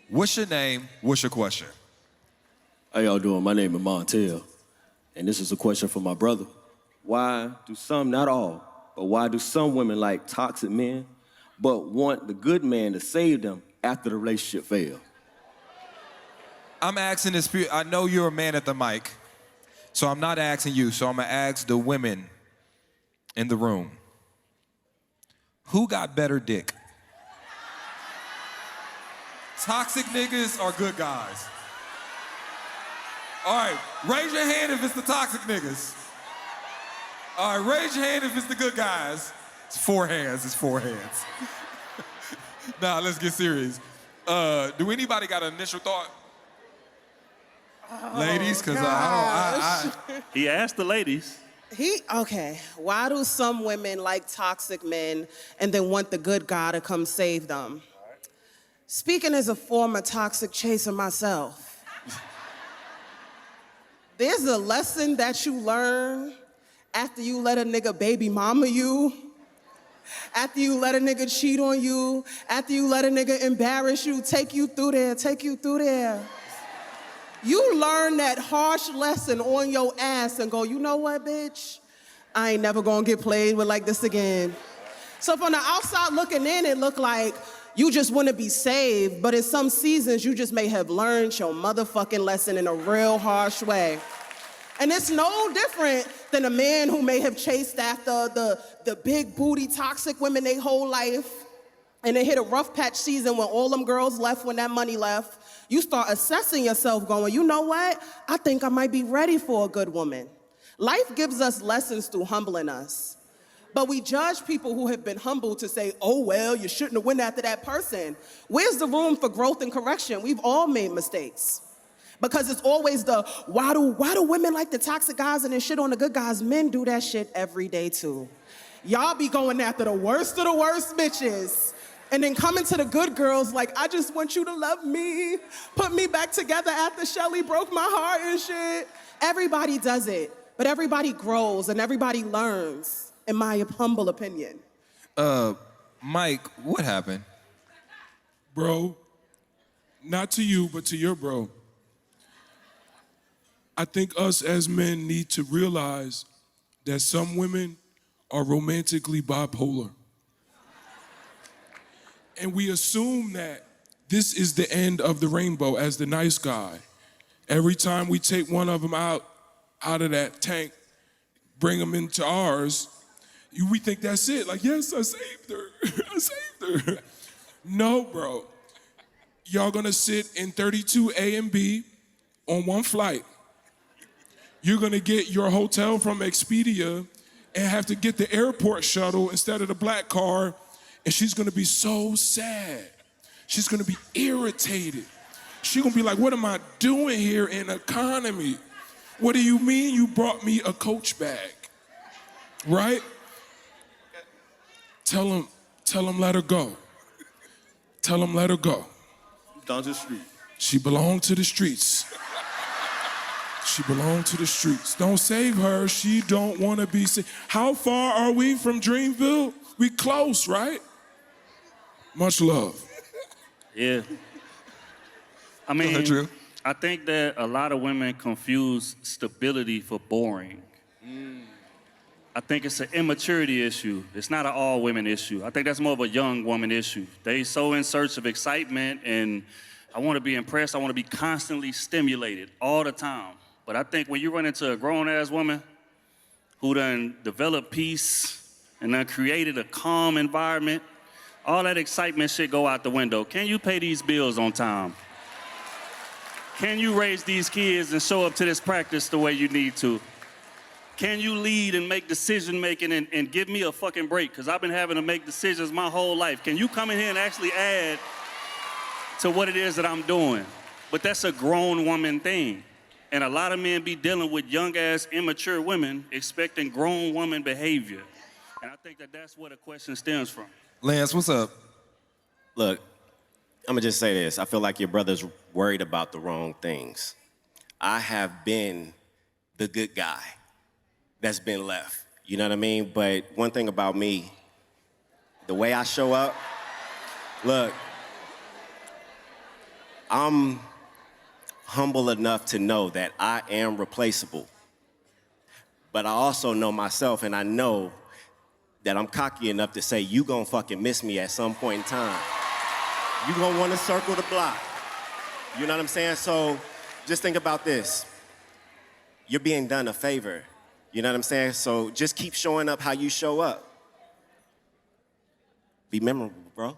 What's your name? What's your question? How y'all doing? My name is Montel, and this is a question for my brother. Why do some, not all, but why do some women like toxic men, but want the good man to save them after the relationship fails? I'm asking this, I know you're a man at the mic, so I'm not asking you, so I'm gonna ask the women in the room. Who got better dick? Toxic niggas or good guys? All right, raise your hand if it's the toxic niggas. All right, raise your hand if it's the good guys. It's 4 hands, it's 4 hands. Nah, let's get serious. Do anybody got an initial thought? Ladies, because He asked the ladies. Okay, why do some women like toxic men and then want the good guy to come save them? Speaking as a former toxic chaser myself, there's a lesson that you learn after you let a nigga baby mama you, after you let a nigga cheat on you, after you let a nigga embarrass you, take you through there. You learn that harsh lesson on your ass and go, you know what, bitch? I ain't never gonna get played with like this again. So from the outside looking in, it looked like you just wanna be saved, but in some seasons, you just may have learned your motherfucking lesson in a real harsh way. And it's no different than a man who may have chased after the big booty toxic women their whole life, and they hit a rough patch season when all them girls left, when that money left. You start assessing yourself going, you know what? I think I might be ready for a good woman. Life gives us lessons through humbling us. But we judge people who have been humbled to say, oh, well, you shouldn't have went after that person. Where's the room for growth and correction? We've all made mistakes. Because it's always the, why do women like the toxic guys and then shit on the good guys? Men do that shit every day too. Y'all be going after the worst of the worst bitches. And then coming to the good girls like, I just want you to love me. Put me back together after Shelly broke my heart and shit. Everybody does it, but everybody grows and everybody learns, in my humble opinion. Mike, what happened? Bro, not to you, but to your bro. I think us as men need to realize that some women are romantically bipolar. And we assume that this is the end of the rainbow as the nice guy. Every time we take one of them out of that tank, bring them into ours, we think that's it. Like, yes, I saved her. I saved her. No, bro. Y'all gonna sit in 32 A and B on one flight. You're gonna get your hotel from Expedia and have to get the airport shuttle instead of the black car. And she's gonna be so sad. She's gonna be irritated. She's gonna be like, what am I doing here in economy? What do you mean you brought me a Coach bag? Right? Tell him let her go. Tell him let her go. Down to the street. She belonged to the streets. She belonged to the streets. Don't save her, she don't wanna be saved. How far are we from Dreamville? We close, right? Much love. Yeah. I mean, ahead, Drew. I think that a lot of women confuse stability for boring. I think it's an immaturity issue. It's not an all women issue. I think that's more of a young woman issue. They so in search of excitement and I want to be impressed. I want to be constantly stimulated all the time. But I think when you run into a grown-ass woman who done developed peace and done created a calm environment, all that excitement shit go out the window. Can you pay these bills on time? Can you raise these kids and show up to this practice the way you need to? Can you lead and make decision making and give me a fucking break? Because I've been having to make decisions my whole life. Can you come in here and actually add to what it is that I'm doing? But that's a grown woman thing. And a lot of men be dealing with young ass immature women expecting grown woman behavior. And I think that that's where the question stems from. Lance, what's up? Look, I'm gonna just say this. I feel like your brother's worried about the wrong things. I have been the good guy that's been left. You know what I mean? But one thing about me, the way I show up, look, I'm humble enough to know that I am replaceable. But I also know myself, and I know that I'm cocky enough to say, you gonna fucking miss me at some point in time. You gonna wanna circle the block. You know what I'm saying? So just think about this. You're being done a favor. You know what I'm saying? So just keep showing up how you show up. Be memorable, bro.